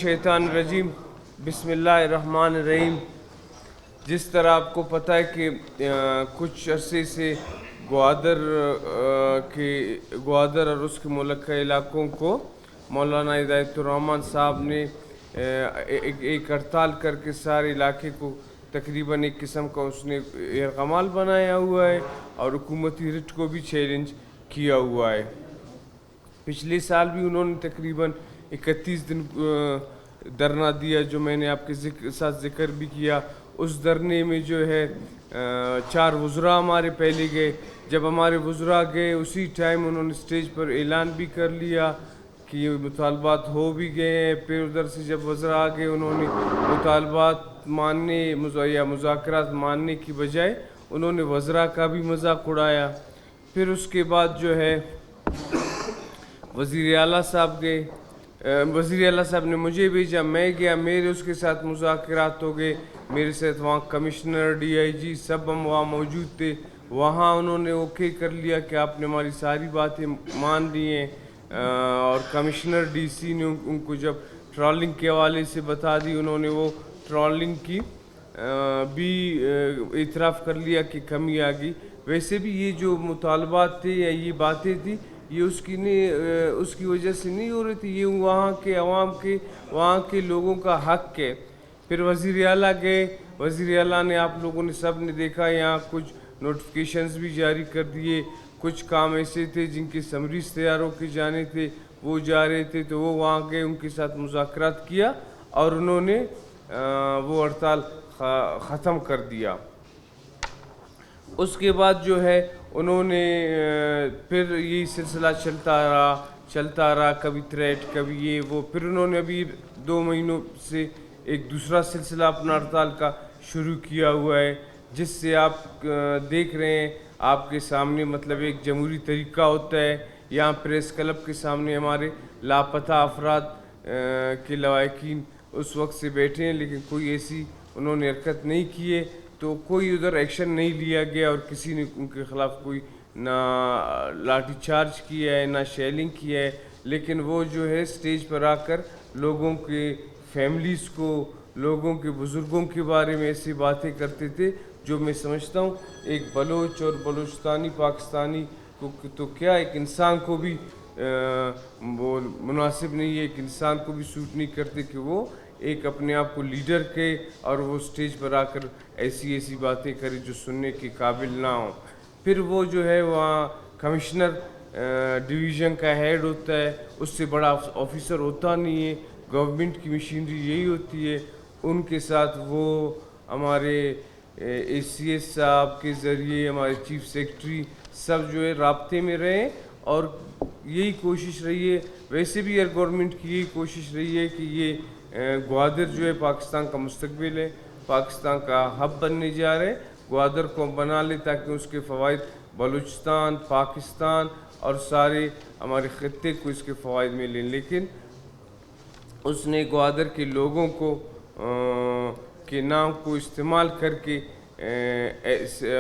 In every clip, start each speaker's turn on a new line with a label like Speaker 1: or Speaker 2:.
Speaker 1: شیطان الرجیم بسم اللہ الرحمن الرحیم۔ جس طرح آپ کو پتہ ہے کہ کچھ عرصے سے گوادر اور اس کے ملکہ علاقوں کو مولانا ہدایت الرحمن صاحب نے ایک ہڑتال کر کے سارے علاقے کو تقریباً ایک قسم کا اس نے یرغمال بنایا ہوا ہے اور حکومتی رٹ کو بھی چیلنج کیا ہوا ہے۔ پچھلے سال بھی انہوں نے تقریباً 31 دن دھرنا دیا، جو میں نے آپ کے ساتھ ذکر بھی کیا۔ اس دھرنے میں جو ہے 4 وزراء ہمارے پہلے گئے۔ جب ہمارے وزراء گئے اسی ٹائم انہوں نے اسٹیج پر اعلان بھی کر لیا کہ یہ مطالبات ہو بھی گئے ہیں۔ پھر ادھر سے جب وزراء آ گئے انہوں نے مطالبات ماننے یا مذاکرات ماننے کی بجائے انہوں نے وزراء کا بھی مذاق اڑایا۔ پھر اس کے بعد جو ہے وزیر اعلیٰ صاحب گئے، وزیر اعلیٰ صاحب نے مجھے بھیجا، میں گیا، میرے اس کے ساتھ مذاکرات ہو گئے، میرے ساتھ وہاں کمشنر ڈی آئی جی سب ہم وہاں موجود تھے۔ وہاں انہوں نے اوکے کر لیا کہ آپ نے ہماری ساری باتیں مان لی ہیں، اور کمشنر ڈی سی نے ان کو جب ٹرالنگ کے حوالے سے بتا دی، انہوں نے وہ ٹرالنگ کی بھی اعتراف کر لیا کہ کمی آ گئی۔ ویسے بھی یہ جو مطالبات تھے یا یہ باتیں تھیں یہ اس کی وجہ سے نہیں ہو رہی تھی، یہ وہاں کے عوام کے وہاں کے لوگوں کا حق ہے۔ پھر وزیر اعلیٰ گئے، وزیر اعلیٰ نے آپ لوگوں نے سب نے دیکھا یہاں کچھ نوٹیفیکیشنز بھی جاری کر دیے، کچھ کام ایسے تھے جن کے سمریز تیار ہو کے جانے تھے وہ جا رہے تھے، تو وہ وہاں گئے، ان کے ساتھ مذاکرات کیا اور انہوں نے وہ ہڑتال ختم کر دیا۔ اس کے بعد جو ہے انہوں نے پھر یہی سلسلہ چلتا رہا، کبھی تھریٹ کبھی یہ وہ۔ پھر انہوں نے ابھی 2 مہینوں سے ایک دوسرا سلسلہ اپنا ہڑتال کا شروع کیا ہوا ہے، جس سے آپ دیکھ رہے ہیں آپ کے سامنے، مطلب ایک جمہوری طریقہ ہوتا ہے۔ یہاں پریس کلب کے سامنے ہمارے لاپتہ افراد کے لواحقین اس وقت سے بیٹھے ہیں، لیکن کوئی ایسی انہوں نے حرکت نہیں کی ہے، تو کوئی ادھر ایکشن نہیں لیا گیا اور کسی نے ان کے خلاف کوئی نہ لاٹھی چارج کیا ہے نہ شیلنگ کیا ہے۔ لیکن وہ جو ہے اسٹیج پر آ کر لوگوں کے فیملیز کو، لوگوں کے بزرگوں کے بارے میں ایسی باتیں کرتے تھے جو میں سمجھتا ہوں ایک بلوچ اور بلوچستانی پاکستانی کو تو کیا ایک انسان کو بھی وہ مناسب نہیں ہے، ایک انسان کو بھی سوٹ نہیں کرتے کہ وہ ایک اپنے آپ کو لیڈر کے اور وہ اسٹیج پر آ کر ایسی باتیں کرے جو سننے کے قابل نہ ہوں۔ پھر وہ جو ہے وہاں کمشنر ڈویژن کا ہیڈ ہوتا ہے، اس سے بڑا آفیسر ہوتا نہیں ہے، گورنمنٹ کی مشینری یہی ہوتی ہے۔ ان کے ساتھ وہ ہمارے اے سی ایس صاحب کے ذریعے ہمارے چیف سیکرٹری سب جو ہے رابطے میں رہے، اور یہی کوشش رہی ہے، ویسے بھی گورنمنٹ کی یہی کوشش رہی ہے کہ یہ گوادر جو ہے پاکستان کا مستقبل ہے، پاکستان کا ہب بننے جا رہے، گوادر کو بنا لے تاکہ اس کے فوائد بلوچستان، پاکستان اور سارے ہمارے خطے کو اس کے فوائد ملیں۔ لیکن اس نے گوادر کے لوگوں کو کے نام کو استعمال کر کے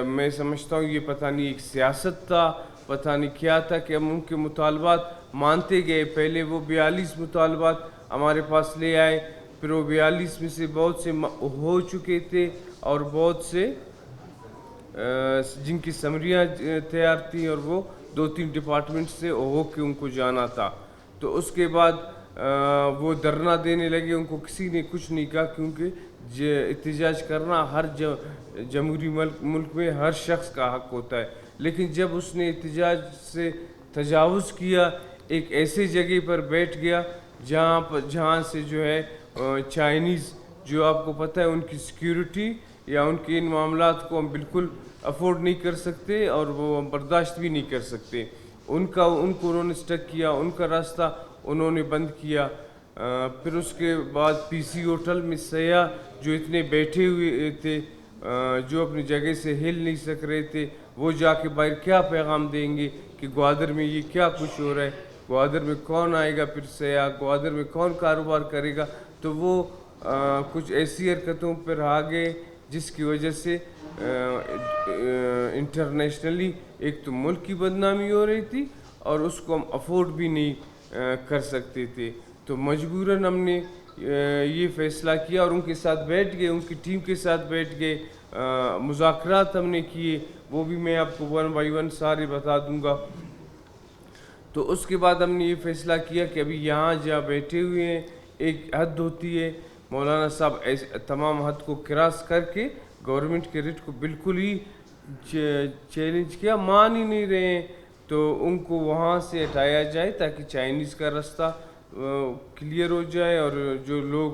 Speaker 1: میں سمجھتا ہوں یہ پتہ نہیں ایک سیاست تھا، پتہ نہیں کیا تھا کہ ہم ان کے مطالبات مانتے گئے۔ پہلے وہ 42 مطالبات ہمارے پاس لے آئے، پھر وہ 42 میں سے بہت سے ہو چکے تھے اور بہت سے جن کی سمریاں تیار تھیں اور وہ 2-3 ڈپارٹمنٹ سے ہو کے ان کو جانا تھا۔ تو اس کے بعد وہ دھرنا دینے لگے، ان کو کسی نے کچھ نہیں کہا، کیونکہ احتجاج کرنا ہر جمہوری ملک میں ہر شخص کا حق ہوتا ہے۔ لیکن جب اس نے احتجاج سے تجاوز کیا، ایک ایسے جگہ پر بیٹھ گیا جہاں سے جو ہے چائنیز، جو آپ کو پتہ ہے ان کی سیکیورٹی یا ان کے ان معاملات کو ہم بالکل افورڈ نہیں کر سکتے اور وہ ہم برداشت بھی نہیں کر سکتے، ان کو انہوں نے اسٹک کیا، ان کا راستہ انہوں نے بند کیا۔ پھر اس کے بعد پی سی ہوٹل میں سیاح جو اتنے بیٹھے ہوئے تھے، جو اپنی جگہ سے ہل نہیں سک رہے تھے، وہ جا کے باہر کیا پیغام دیں گے کہ گوادر میں یہ کیا کچھ ہو رہا ہے، گوادر میں کون آئے گا، پھر سیاح گوادر میں کون کاروبار کرے گا۔ تو وہ کچھ ایسی حرکتوں پر آ گئے جس کی وجہ سے انٹرنیشنلی ایک تو ملک کی بدنامی ہو رہی تھی اور اس کو ہم افورڈ بھی نہیں کر سکتے تھے۔ تو مجبوراً ہم نے یہ فیصلہ کیا اور ان کے ساتھ بیٹھ گئے, ان کی ٹیم کے ساتھ بیٹھ گئے, مذاکرات ہم نے کیے, وہ بھی میں آپ کو 1 بائی 1 سارے بتا دوں گا. تو اس کے بعد ہم نے یہ فیصلہ کیا کہ ابھی یہاں جہاں بیٹھے ہوئے ہیں ایک حد ہوتی ہے, مولانا صاحب تمام حد کو کراس کر کے گورنمنٹ کے ریٹ کو بالکل ہی چیلنج کیا, مان ہی نہیں رہے ہیں, تو ان کو وہاں سے ہٹایا جائے تاکہ چائنیز کا رستہ کلیئر ہو جائے, اور جو لوگ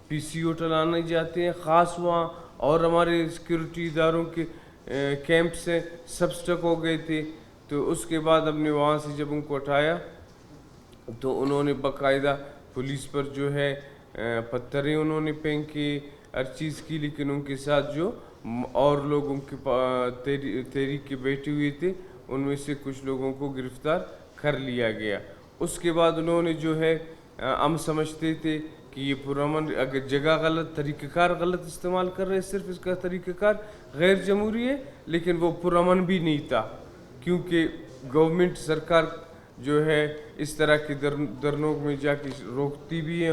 Speaker 1: پی سی او ٹلانے جاتے ہیں خاص وہاں, اور ہمارے سیکورٹی اداروں کے کیمپ سے سب سٹک ہو گئے تھے. تو اس کے بعد ہم نے وہاں سے جب ان کو اٹھایا تو انہوں نے باقاعدہ پولیس پر جو ہے پتھریں انہوں نے پھینکی, ہر چیز کی, لیکن ان کے ساتھ جو اور لوگ ان کے تحریک کے بیٹھے ہوئے تھے ان میں سے کچھ لوگوں کو گرفتار کر لیا گیا. اس کے بعد انہوں نے جو ہے ہم سمجھتے تھے کہ یہ پرامن اگر جگہ غلط, طریقہ کار غلط استعمال کر رہے ہیں, صرف اس کا طریقہ کار غیر جمہوری ہے, لیکن وہ پرامن بھی نہیں تھا, کیونکہ گورنمنٹ سرکار جو ہے اس طرح کے درنوگ میں جا کے روکتی بھی ہے,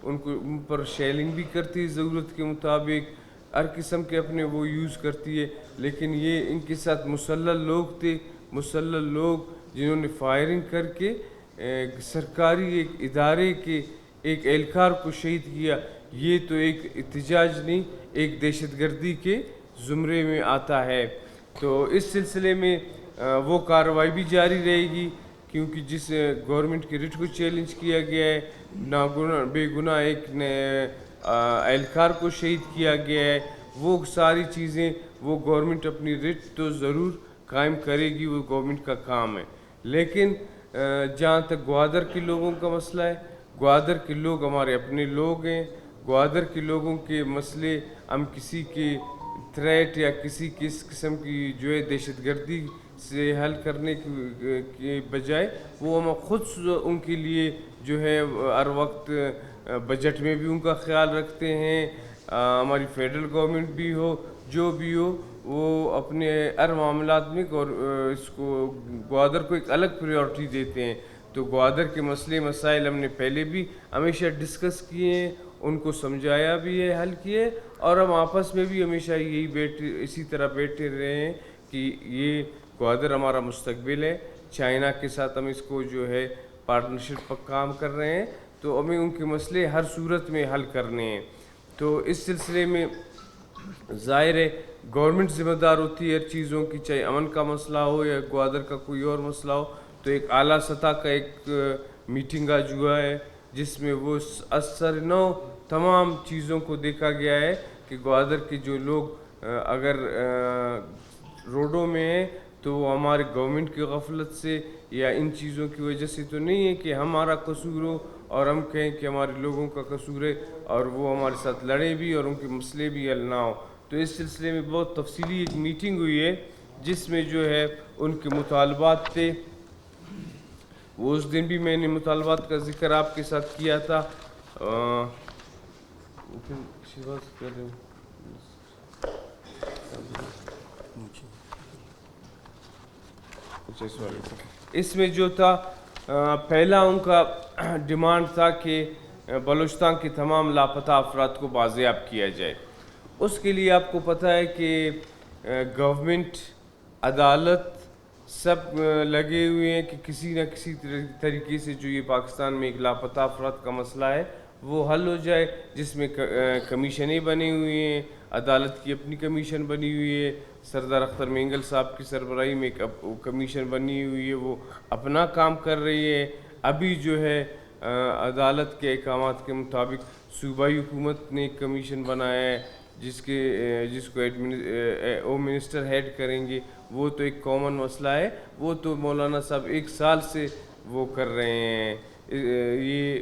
Speaker 1: ان پر شیلنگ بھی کرتی ہے ضرورت کے مطابق, ہر قسم کے اپنے وہ یوز کرتی ہے. لیکن یہ ان کے ساتھ مسلح لوگ تھے, مسلح لوگ جنہوں نے فائرنگ کر کے سرکاری ایک ادارے کے ایک اہلکار کو شہید کیا. یہ تو ایک احتجاج نہیں, ایک دہشت گردی کے زمرے میں آتا ہے. تو اس سلسلے میں وہ کارروائی بھی جاری رہے گی, کیونکہ جس گورنمنٹ کے ریٹ کو چیلنج کیا گیا ہے, بے گناہ ایک اہلکار کو شہید کیا گیا ہے, وہ ساری چیزیں وہ گورنمنٹ اپنی ریٹ تو ضرور قائم کرے گی, وہ گورنمنٹ کا کام ہے. لیکن جہاں تک گوادر کے لوگوں کا مسئلہ ہے, گوادر کے لوگ ہمارے اپنے لوگ ہیں. گوادر کے لوگوں کے مسئلے ہم کسی کے تھریٹ یا کسی کس قسم کی جو ہے دہشت گردی سے حل کرنے کے بجائے وہ ہم خود ان کے لیے جو ہے ہر وقت بجٹ میں بھی ان کا خیال رکھتے ہیں. ہماری فیڈرل گورنمنٹ بھی ہو, جو بھی ہو, وہ اپنے ہر معاملات میں اس کو گوادر کو ایک الگ پریورٹی دیتے ہیں. تو گوادر کے مسئلے مسائل ہم نے پہلے بھی ہمیشہ ڈسکس کیے ہیں, ان کو سمجھایا بھی ہے, حل کیے, اور ہم آپس میں بھی ہمیشہ اسی طرح بیٹھے رہے ہیں کہ یہ گوادر ہمارا مستقبل ہے. چائنا کے ساتھ ہم اس کو جو ہے پارٹنرشپ پر کام کر رہے ہیں, تو ہمیں ان کے مسئلے ہر صورت میں حل کرنے ہیں. تو اس سلسلے میں ظاہر ہے گورنمنٹ ذمہ دار ہوتی ہے ہر چیزوں کی, چاہے امن کا مسئلہ ہو یا گوادر کا کوئی اور مسئلہ ہو. تو ایک اعلیٰ سطح کا ایک میٹنگ آج ہوا ہے جس میں وہ اثر نو تمام چیزوں کو دیکھا گیا ہے کہ گوادر کے جو لوگ اگر روڈوں میں ہیں تو وہ ہمارے گورنمنٹ کی غفلت سے یا ان چیزوں کی وجہ سے تو نہیں ہے کہ ہمارا قصور ہو اور ہم کہیں کہ ہمارے لوگوں کا قصور ہے اور وہ ہمارے ساتھ لڑیں بھی اور ان کے مسئلے بھی حل نہ ہو. تو اس سلسلے میں بہت تفصیلی ایک میٹنگ ہوئی ہے جس میں جو ہے ان کے مطالبات تھے. وہ اس دن بھی میں نے مطالبات کا ذکر آپ کے ساتھ کیا تھا. اس میں جو تھا پہلا ان کا ڈیمانڈ تھا کہ بلوچستان کے تمام لاپتہ افراد کو بازیاب کیا جائے. اس کے لیے آپ کو پتہ ہے کہ گورنمنٹ, عدالت سب لگے ہوئے ہیں کہ کسی نہ کسی طریقے سے جو یہ پاکستان میں ایک لاپتہ افراد کا مسئلہ ہے وہ حل ہو جائے, جس میں کمیشنیں بنی ہوئی ہیں, عدالت کی اپنی کمیشن بنی ہوئی ہے, سردار اختر مینگل صاحب کی سربراہی میں ایک کمیشن بنی ہوئی ہے, وہ اپنا کام کر رہی ہے. ابھی جو ہے عدالت کے احکامات کے مطابق صوبائی حکومت نے ایک کمیشن بنایا ہے جس کو ہوم منسٹر ہیڈ کریں گے. وہ تو ایک کامن مسئلہ ہے, وہ تو مولانا صاحب 1 سال سے وہ کر رہے ہیں, یہ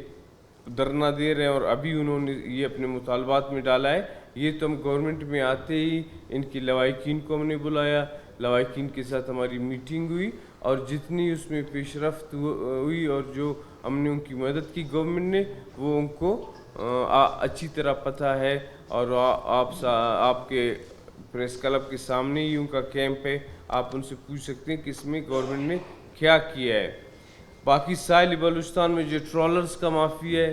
Speaker 1: دھرنا دے رہے ہیں, اور ابھی انہوں نے یہ اپنے مطالبات میں ڈالا ہے. یہ تو ہم گورنمنٹ میں آتے ہی ان کی لواحقین کو ہم نے بلایا, لواحقین کے ساتھ ہماری میٹنگ ہوئی, اور جتنی اس میں پیش رفت ہوئی اور جو ہم نے ان کی مدد کی گورنمنٹ نے, وہ ان کو اچھی طرح پتہ ہے. اور آپ کے پریس کلب کے سامنے ہی ان کا کیمپ ہے, آپ ان سے پوچھ سکتے ہیں کہ اس میں گورنمنٹ نے کیا کیا ہے. باقی ساحلی بلوچستان میں جو ٹرالرز کا مافیا ہے,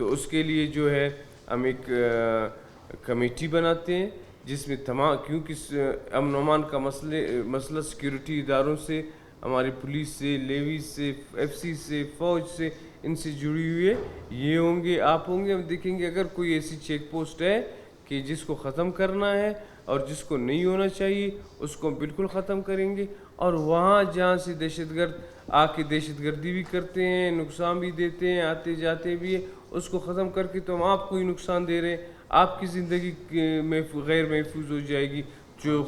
Speaker 1: تو اس کے لیے جو ہے ہم ایک کمیٹی بناتے ہیں جس میں تمام، کیونکہ امن و امان کا مسئلہ سیکیورٹی اداروں سے، ہماری پولیس سے، لیویز سے، ایف سی سے، فوج سے، ان سے جڑی ہوئی ہے. یہ ہوں گے، آپ ہوں گے، ہم دیکھیں گے اگر کوئی ایسی چیک پوسٹ ہے کہ جس کو ختم کرنا ہے اور جس کو نہیں ہونا چاہیے اس کو بالکل ختم کریں گے. اور وہاں جہاں سے دہشت گرد آ کے دہشت گردی بھی کرتے ہیں، نقصان بھی دیتے ہیں، آتے جاتے بھی ہیں، اس کو ختم کر کے تو ہم آپ کو ہی نقصان دے رہے ہیں، آپ کی زندگی غیر محفوظ ہو جائے گی. جو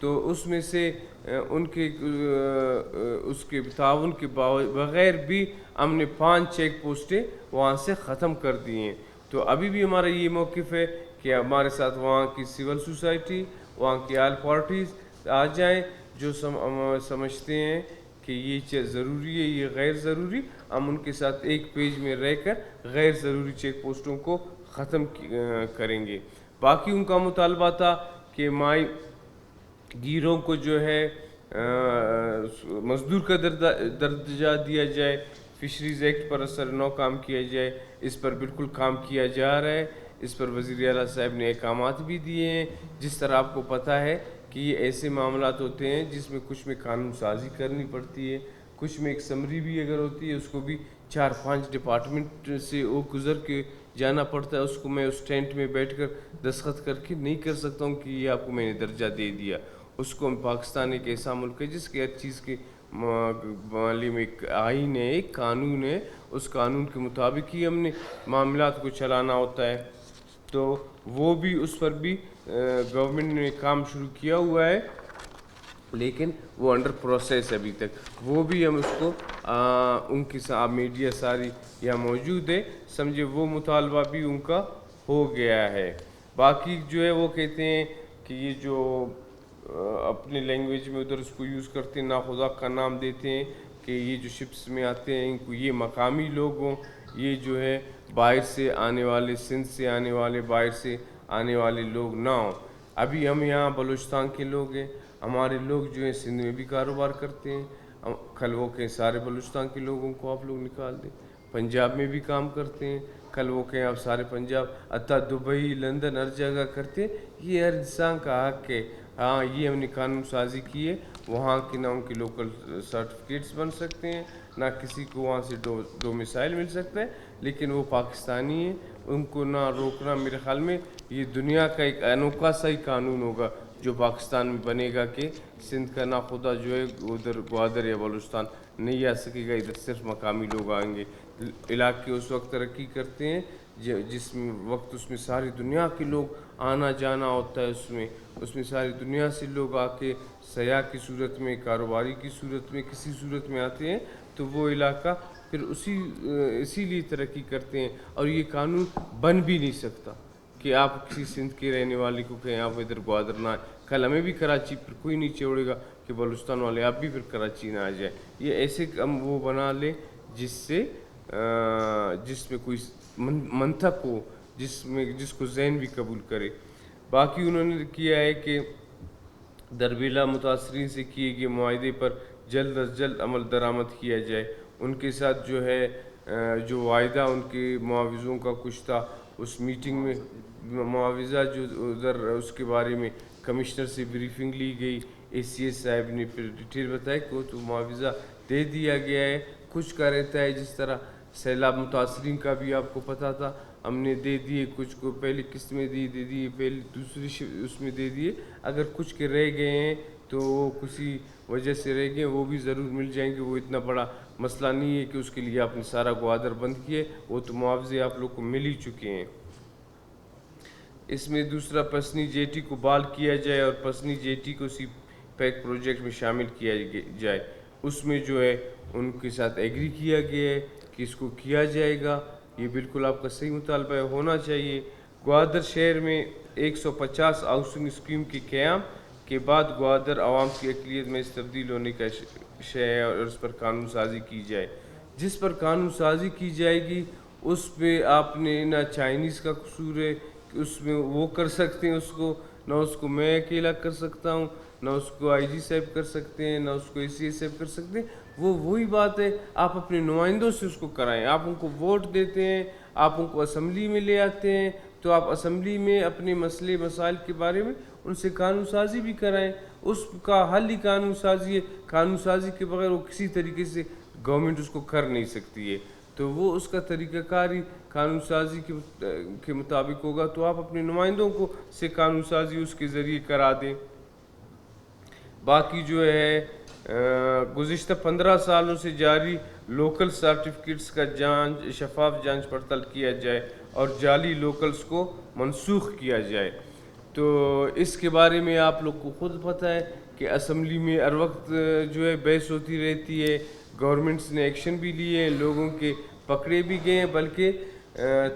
Speaker 1: تو اس میں سے ان کے اس کے تعاون کے بغیر بھی ہم نے 5 چیک پوسٹیں وہاں سے ختم کر دی ہیں. تو ابھی بھی ہمارا یہ موقف ہے کہ ہمارے ساتھ وہاں کی سول سوسائٹی، وہاں کی آل پارٹیز آ جائیں جو سمجھتے ہیں کہ یہ چیز ضروری ہے، یہ غیر ضروری، ہم ان کے ساتھ ایک پیج میں رہ کر غیر ضروری چیک پوسٹوں کو ختم کریں گے. باقی ان کا مطالبہ تھا کہ مائی گیروں کو جو ہے مزدور کا درجہ دیا جائے، فشریز ایکٹ پر اثر نو کام کیا جائے. اس پر بالکل کام کیا جا رہا ہے. اس پر وزیر اعلیٰ صاحب نے احکامات بھی دیے ہیں. جس طرح آپ کو پتہ ہے کہ یہ ایسے معاملات ہوتے ہیں جس میں کچھ میں قانون سازی کرنی پڑتی ہے، کچھ میں ایک سمری بھی اگر ہوتی ہے اس کو بھی 4-5 ڈپارٹمنٹ سے وہ گزر کے جانا پڑتا ہے. اس کو میں اس ٹینٹ میں بیٹھ کر دستخط کر کے نہیں کر سکتا ہوں کہ یہ آپ کو میں نے درجہ دے دیا. اس کو پاکستان ایک ایسا ملک ہے جس کے ہر چیز کے معلم ایک آئین ہے، ایک قانون ہے. اس قانون کے مطابق ہی ہم نے معاملات کو چلانا ہوتا ہے. تو وہ بھی اس پر بھی گورنمنٹ نے کام شروع کیا ہوا ہے، لیکن وہ انڈر پروسیس ابھی تک. وہ بھی ہم اس کو ان کی میڈیا ساری یہاں موجود ہے، سمجھے وہ مطالبہ بھی ان کا ہو گیا ہے. باقی جو ہے وہ کہتے ہیں کہ یہ جو اپنے لینگویج میں ادھر اس کو یوز کرتے ہیں، ناخدا کا نام دیتے ہیں کہ یہ جو شپس میں آتے ہیں ان کو یہ مقامی لوگ ہوں، یہ جو ہے باہر سے آنے والے، سندھ سے آنے والے، باہر سے آنے والے لوگ نہ ہوں. ابھی ہم یہاں بلوچستان کے لوگ ہیں، ہمارے لوگ جو ہیں سندھ میں بھی کاروبار کرتے ہیں. کل وہ کہیں سارے بلوچستان کے لوگوں کو آپ لوگ نکال دیں. پنجاب میں بھی کام کرتے ہیں، کل وہ کہیں آپ سارے پنجاب، حتیٰ دبئی، لندن، ہر جگہ کرتے ہیں. یہ ہر انسان کا حق ہے. ہاں یہ ہم نے قانون سازی کی ہے، وہاں کے نہ ان کے لوکل سرٹیفکیٹس بن سکتے ہیں، نہ کسی کو وہاں سے ڈومیسائل مل سکتا ہے، لیکن وہ پاکستانی ہیں. ان کو نہ روکنا، میرے خیال میں یہ دنیا کا ایک انوکھا سا ہی قانون ہوگا جو پاکستان میں بنے گا کہ سندھ کا ناخدا جو ہے ادھر گوادر یا بلوچستان نہیں آ سکے گا، ادھر صرف مقامی لوگ آئیں گے. علاقے اس وقت ترقی کرتے ہیں جس وقت اس میں ساری دنیا کے لوگ آنا جانا ہوتا ہے. اس میں ساری دنیا سے لوگ آ کے سیاح کی صورت میں، کاروباری کی صورت میں، کسی صورت میں آتے ہیں، تو وہ علاقہ پھر اسی لیے ترقی کرتے ہیں. اور یہ قانون بن بھی نہیں سکتا کہ آپ کسی سندھ کے رہنے والے کو کہیں آپ ادھر گوادر نہ آئیں. کل ہمیں بھی کراچی پر کوئی نہیں چھوڑے گا کہ بلوچستان والے آپ بھی پھر کراچی نہ آ جائیں. یہ ایسے ہم وہ بنا لیں جس میں کوئی منطق ہو، جس کو ذہن بھی قبول کرے. باقی انہوں نے کیا ہے کہ دربیلا متاثرین سے کیے گئے معاہدے پر جلد از جلد عمل درآمد کیا جائے. ان کے ساتھ جو ہے جو وعدہ ان کے معاوضوں کا کچھ تھا، اس میٹنگ میں معاوضہ جو ادھر اس کے بارے میں کمشنر سے بریفنگ لی گئی، اے سی ایس صاحب نے پھر ڈیٹیل بتایا کہ وہ تو معاوضہ دے دیا گیا ہے. کچھ کا رہتا ہے جس طرح سیلاب متاثرین کا بھی آپ کو پتہ تھا، ہم نے دے دیے، کچھ کو پہلی قسط میں دے دیے، پہلی دوسری اس میں دے دیے. اگر کچھ کے رہ گئے ہیں تو وہ کسی وجہ سے رہ گئے، وہ بھی ضرور مل جائیں گے. وہ اتنا بڑا مسئلہ نہیں ہے کہ اس کے لیے آپ نے سارا گوادر بند کیے، وہ تو معاوضے آپ لوگ کو مل ہی چکے ہیں. اس میں دوسرا پسنی جیٹی کو بحال کیا جائے اور پسنی جیٹی کو سی پیک پروجیکٹ میں شامل کیا جائے. اس میں جو ہے ان کے ساتھ ایگری کیا گیا ہے کہ اس کو کیا جائے گا. یہ بالکل آپ کا صحیح مطالبہ ہے، ہونا چاہیے. گوادر شہر میں 150 ہاؤسنگ اسکیم کے قیام کے بعد گوادر عوام کی اقلیت میں اس تبدیل ہونے کا شے ہے اور اس پر قانون سازی کی جائے. جس پر قانون سازی کی جائے گی اس پہ آپ نے نہ چائنیز کا قصور ہے کہ اس میں وہ کر سکتے ہیں، اس کو نہ اس کو میں اکیلا کر سکتا ہوں، نہ اس کو آئی جی صاحب کر سکتے ہیں، نہ اس کو اے سی ایس صاحب کر سکتے ہیں. وہی بات ہے، آپ اپنے نمائندوں سے اس کو کرائیں. آپ ان کو ووٹ دیتے ہیں، آپ ان کو اسمبلی میں لے آتے ہیں تو آپ اسمبلی میں اپنے مسئلے مسائل کے بارے میں ان سے قانون سازی بھی کرائیں. اس کا حل ہی قانون سازی ہے. قانون سازی کے بغیر وہ کسی طریقے سے گورنمنٹ اس کو کر نہیں سکتی ہے. تو وہ اس کا طریقہ کار ہی قانون سازی کے مطابق ہوگا. تو آپ اپنے نمائندوں کو سے قانون سازی اس کے ذریعے کرا دیں. باقی جو ہے گزشتہ 15 سالوں سے جاری لوکل سرٹیفکیٹس کا شفاف جانچ پڑتال کیا جائے اور جعلی لوکلس کو منسوخ کیا جائے. تو اس کے بارے میں آپ لوگ کو خود پتہ ہے کہ اسمبلی میں ہر وقت جو ہے بحث ہوتی رہتی ہے. گورنمنٹس نے ایکشن بھی لیے, لوگوں کے پکڑے بھی گئے ہیں, بلکہ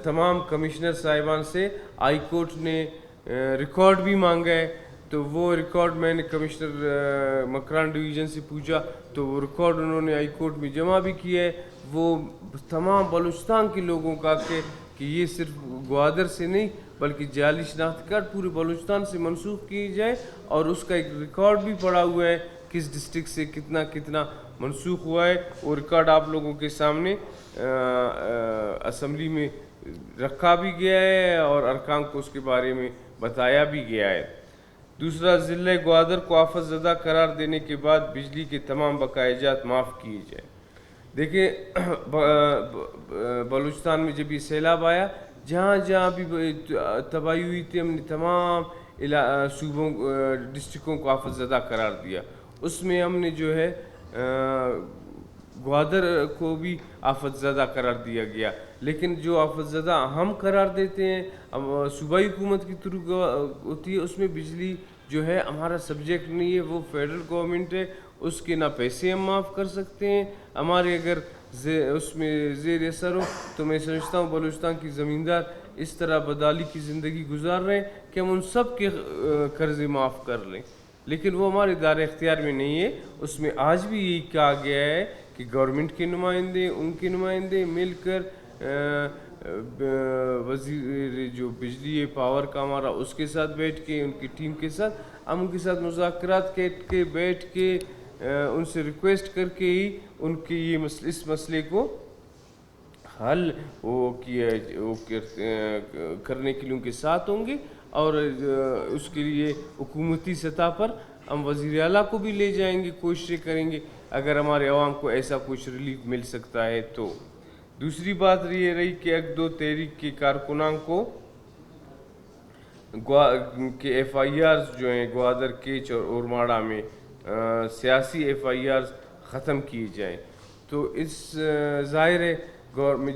Speaker 1: تمام کمشنر صاحبان سے ہائی کورٹ نے ریکارڈ بھی مانگا ہے. تو وہ ریکارڈ میں نے کمشنر مکران ڈویژن سے پوچھا تو وہ ریکارڈ انہوں نے ہائی کورٹ میں جمع بھی کیا ہے. وہ تمام بلوچستان کے لوگوں کا کہ یہ صرف گوادر سے نہیں بلکہ جعلی شناختی کارڈ پورے بلوچستان سے منسوخ کی جائے, اور اس کا ایک ریکارڈ بھی پڑا ہوا ہے کس ڈسٹرکٹ سے کتنا منسوخ ہوا ہے. وہ ریکارڈ آپ لوگوں کے سامنے اسمبلی میں رکھا بھی گیا ہے اور ارکان کو اس کے بارے میں بتایا بھی گیا ہے. دوسرا, ضلع گوادر کو آفت زدہ قرار دینے کے بعد بجلی کے تمام بقایا جات معاف کیے جائیں. دیکھیں بلوچستان میں جب یہ سیلاب آیا, جہاں بھی تباہی ہوئی تھی, ہم نے تمام صوبوں ڈسٹرکوں کو آفت زدہ قرار دیا. اس میں ہم نے جو ہے گوادر کو بھی آفت زدہ قرار دیا گیا. لیکن جو آفت زدہ ہم قرار دیتے ہیں صوبائی حکومت کی تھرو ہوتی ہے, اس میں بجلی جو ہے ہمارا سبجیکٹ نہیں ہے, وہ فیڈرل گورنمنٹ ہے. اس کے نہ پیسے ہم معاف کر سکتے ہیں. ہمارے اگر اس میں زیر اثر ہو تو میں سمجھتا ہوں بلوچستان کی زمیندار اس طرح بدالی کی زندگی گزار رہے ہیں کہ ہم ان سب کے قرضے معاف کر لیں, لیکن وہ ہمارے دار اختیار میں نہیں ہے. اس میں آج بھی یہی کہا گیا ہے کہ گورنمنٹ کے نمائندے, ان کے نمائندے مل کر وزیر جو بجلی پاور کا ہمارا اس کے ساتھ بیٹھ کے, ان کی ٹیم کے ساتھ ہم ان کے ساتھ مذاکرات کے بیٹھ کے ان سے ریکویسٹ کر کے ہی ان کے یہ اس مسئلے کو حل وہ کرنے کے لیے ان کے ساتھ ہوں گے. اور اس کے لیے حکومتی سطح پر ہم وزیر اعلیٰ کو بھی لے جائیں گے, کوششیں کریں گے اگر ہمارے عوام کو ایسا کچھ ریلیف مل سکتا ہے تو. دوسری بات یہ رہی کہ ایک دو تحریک کے کارکنان کو کہ ایف آئی آرز جو ہیں گوادر, کیچ اور اورماڑہ میں سیاسی ایف آئی آرز ختم کیے جائیں. تو اس ظاہر ہے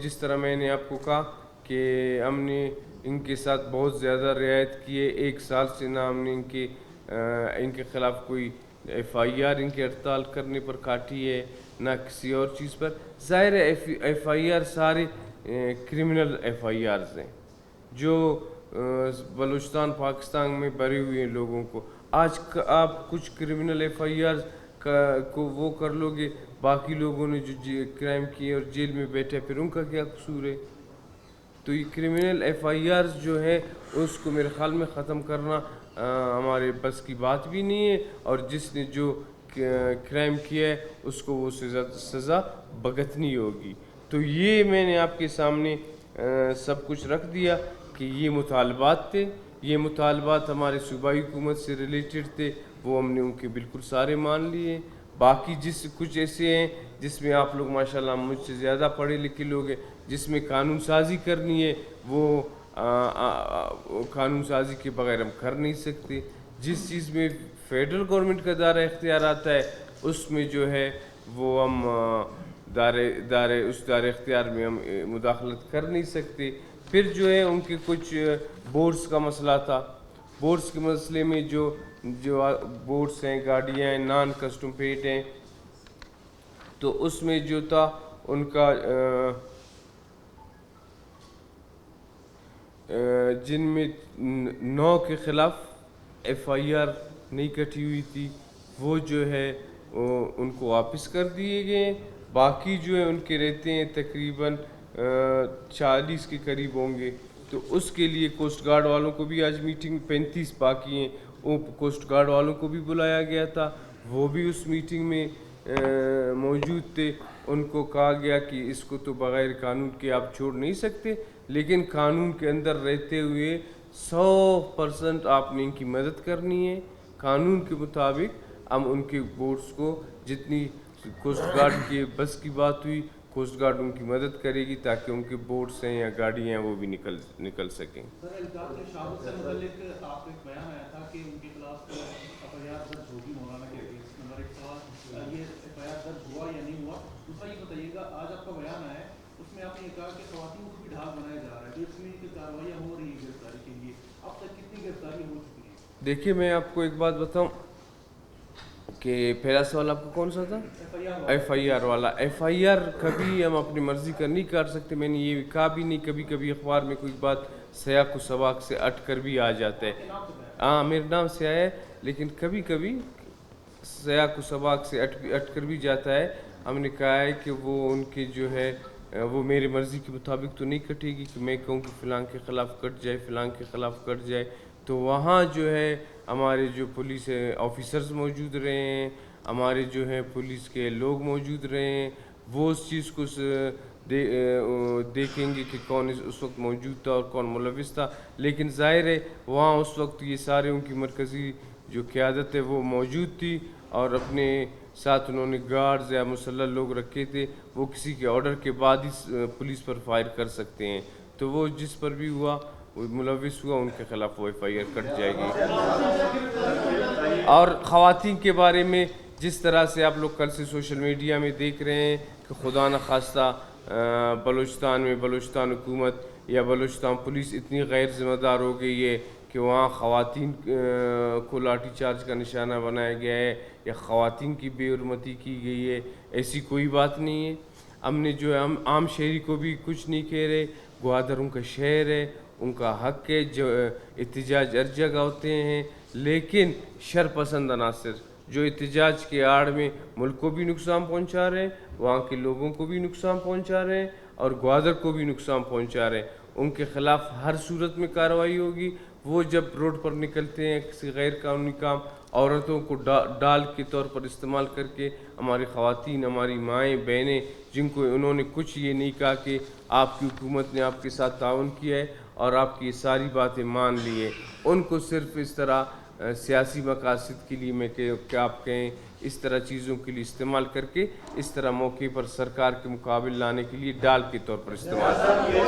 Speaker 1: جس طرح میں نے آپ کو کہا کہ ہم نے ان کے ساتھ بہت زیادہ رعایت کیے. 1 سال سے نہ ہم نے ان کے خلاف کوئی ایف آئی آر ان کے ہڑتال کرنے پر کاٹی ہے نہ کسی اور چیز پر. ظاہر ہے ایف آئی آر سارے کرمنل ایف آئی آرز ہیں جو بلوچستان پاکستان میں بھرے ہوئے لوگوں کو. آج آپ کچھ کرمنل ایف آئی آرز کو وہ کر لو گے, باقی لوگوں نے جو کرائم کیے اور جیل میں بیٹھے پھر ان کا کیا قصور ہے. تو یہ کرمنل ایف آئی آرز جو ہے اس کو میرے خیال میں ختم کرنا ہمارے بس کی بات بھی نہیں ہے, اور جس نے جو کرائم کیا ہے اس کو وہ سزا بھگتنی ہوگی. تو یہ میں نے آپ کے سامنے سب کچھ رکھ دیا کہ یہ مطالبات تھے. یہ مطالبات ہمارے صوبائی حکومت سے ریلیٹڈ تھے, وہ ہم نے ان کے بالکل سارے مان لیے. باقی کچھ ایسے ہیں جس میں آپ لوگ ماشاءاللہ مجھ سے زیادہ پڑھے لکھے لوگ ہیں, جس میں قانون سازی کرنی ہے وہ قانون سازی کے بغیر ہم کر نہیں سکتے. جس چیز میں فیڈرل گورنمنٹ کا دائرہ اختیار آتا ہے اس میں جو ہے وہ ہم اس دائرہ اختیار میں ہم مداخلت کر نہیں سکتے. پھر جو ہے ان کے کچھ بورڈز کا مسئلہ تھا. بورڈز کے مسئلے میں جو بورڈز ہیں, گاڑیاں ہیں, نان کسٹم پیٹ ہیں, تو اس میں جو تھا ان کا جن میں 9 کے خلاف ایف آئی آر نہیں کٹی ہوئی تھی وہ جو ہے ان کو واپس کر دیے گئے. باقی جو ہے ان کے رہتے ہیں تقریباً 40 کے قریب ہوں گے. تو اس کے لیے کوسٹ گارڈ والوں کو بھی آج میٹنگ 35 باقی ہیں, وہ کوسٹ گارڈ والوں کو بھی بلایا گیا تھا, وہ بھی اس میٹنگ میں موجود تھے. ان کو کہا گیا کہ اس کو تو بغیر قانون کے آپ چھوڑ نہیں سکتے, لیکن قانون کے اندر رہتے ہوئے 100% آپ نے ان کی مدد کرنی ہے. قانون کے مطابق ہم ان کے بوٹس کو جتنی کوسٹ گارڈ کے بس کی بات ہوئی, کوسٹ گارڈ ان کی مدد کرے گی تاکہ ان کے بوٹس ہیں یا گاڑیاں ہیں وہ بھی نکل سکیں.
Speaker 2: سر الطاف شاہد سے متعلق آپ ایک بیان آیا تھا کہ ان کے خلاف ایف آئی آر درج ہوگی مولانا کے کیس. نمبر ایک سوال, یہ ایف آئی آر درج ہوا یا نہیں ہوا؟ دوسرا یہ بتائیے گا, آج آپ کا بیان آیا ہے اس میں آپ نے کہا کہ خواتین کو بھی ڈھال بنایا جا رہا ہے, تو اس میں کی کارروائیاں ہو رہی ہیں گرفتاری کے لیے, اب تک کتنی گرفتاری ہو چکی ہیں؟
Speaker 1: دیکھیے میں آپ کو ایک بات بتاؤں کہ پہلا سوال آپ کو کون سا تھا؟ ایف آئی آر والا. ایف آئی آر کبھی ہم اپنی مرضی کا نہیں کر سکتے. میں نے یہ کہا بھی نہیں. کبھی کبھی اخبار میں کوئی بات سیاق و سباق سے اٹ کر بھی آ جاتا ہے. ہاں میرا نام سیاہ ہے, لیکن کبھی کبھی سیاق و سباق سے اٹ کر بھی جاتا ہے. ہم نے کہا ہے کہ وہ ان کے جو ہے وہ میری مرضی کے مطابق تو نہیں کٹے گی کہ میں کہوں کہ فلاں کے خلاف کٹ جائے, فلاں کے خلاف کٹ جائے. تو وہاں جو ہے ہمارے جو پولیس آفیسرز موجود رہے ہیں, ہمارے جو ہیں پولیس کے لوگ موجود رہے ہیں, وہ اس چیز کو دیکھیں گے کہ کون اس وقت موجود تھا اور کون ملوث تھا. لیکن ظاہر ہے وہاں اس وقت یہ سارے ان کی مرکزی جو قیادت ہے وہ موجود تھی, اور اپنے ساتھ انہوں نے گارڈز یا مسلح لوگ رکھے تھے. وہ کسی کے آرڈر کے بعد ہی پولیس پر فائر کر سکتے ہیں. تو وہ جس پر بھی ہوا وہ ملوث ہوا ان کے خلاف وہ ایف آئی آر کٹ جائے گی. اور خواتین کے بارے میں جس طرح سے آپ لوگ کل سے سوشل میڈیا میں دیکھ رہے ہیں کہ خدا نخواستہ بلوچستان میں بلوچستان حکومت یا بلوچستان پولیس اتنی غیر ذمہ دار ہو گئی ہے کہ وہاں خواتین کو لاٹھی چارج کا نشانہ بنایا گیا ہے یا خواتین کی بے حرمتی کی گئی ہے. ایسی کوئی بات نہیں ہے. ہم نے جو ہے ہم عام شہری کو بھی کچھ نہیں کہہ رہے. گوادر ان کا شہر ہے, ان کا حق ہے, جو احتجاج ہر جگہ ہوتے ہیں, لیکن شر پسند عناصر جو احتجاج کے آڑ میں ملک کو بھی نقصان پہنچا رہے ہیں, وہاں کے لوگوں کو بھی نقصان پہنچا رہے ہیں اور گوادر کو بھی نقصان پہنچا رہے ہیں, ان کے خلاف ہر صورت میں کارروائی ہوگی. وہ جب روڈ پر نکلتے ہیں کسی غیر قانونی کام, عورتوں کو ڈال کے طور پر استعمال کر کے, ہماری خواتین, ہماری مائیں بہنیں جن کو انہوں نے کچھ یہ نہیں کہا کہ آپ کی حکومت نے آپ کے ساتھ تعاون کیا ہے اور آپ کی یہ ساری باتیں مان لی ہیں, ان کو صرف اس طرح سیاسی مقاصد کے لیے میں کہ آپ کہیں اس طرح چیزوں کے لیے استعمال کر کے اس طرح موقع پر سرکار کے مقابل لانے کے لیے ڈال کے طور پر استعمال کر کے